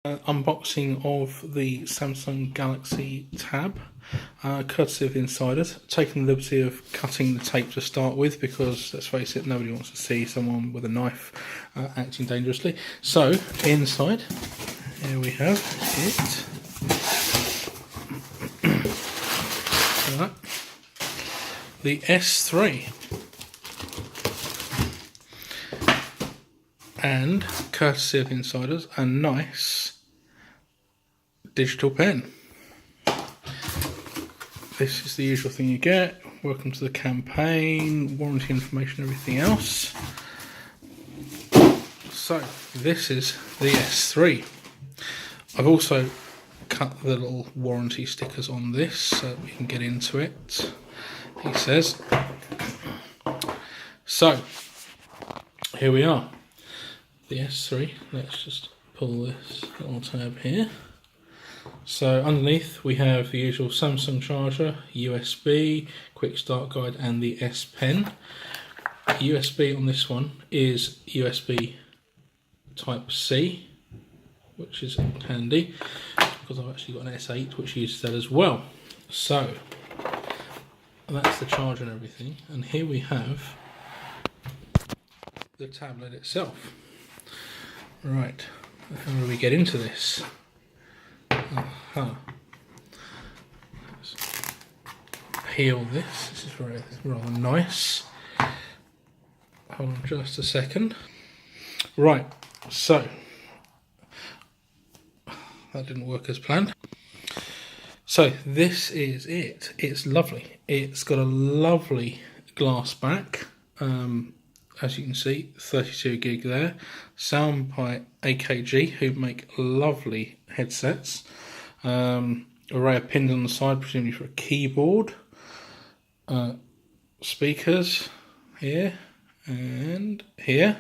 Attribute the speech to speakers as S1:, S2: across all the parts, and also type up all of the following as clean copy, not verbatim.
S1: Unboxing of the Samsung Galaxy Tab, courtesy of Insiders. Taking the liberty of cutting the tape to start with because, let's face it, nobody wants to see someone with a knife acting dangerously. So, inside, here we have it. The S3. And, courtesy of Insiders, a nice digital pen. This is the usual thing you get. Welcome to the campaign, warranty information, everything else. So, this is the S3. I've also cut the little warranty stickers on this so we can get into it. He says. So, here we are. The S3, let's just pull this little tab here. So underneath we have the usual Samsung charger, USB, quick start guide and the S Pen. USB on this one is USB type C, which is handy because I've actually got an S8 which uses that as well. So that's the charger and everything, and here we have the tablet itself. Right, how do we get into this? Let's peel this. This is rather nice. Hold on just a second. Right, so that didn't work as planned. So this is it. It's lovely. It's got a lovely glass back. As you can see, 32 gig there. Sound by AKG, who make lovely headsets. Array of pins on the side, presumably for a keyboard. Speakers here and here.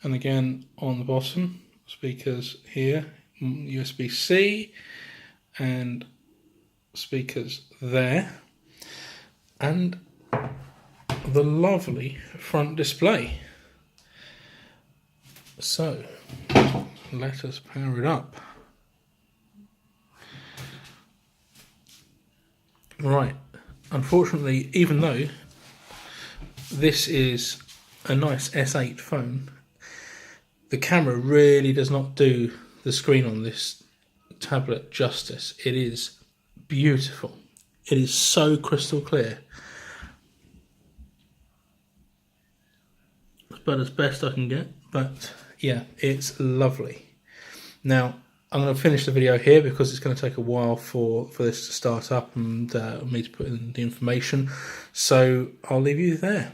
S1: And again on the bottom, speakers here, USB-C, and speakers there. And the lovely front display. So let us power it up. Right, unfortunately, even though this is a nice S8 phone, the camera really does not do the screen on this tablet justice. It is beautiful. It is so crystal clear. But as best I can get, but yeah, it's lovely. Now I'm going to finish the video here because it's going to take a while for this to start up and me to put in the information, so I'll leave you there.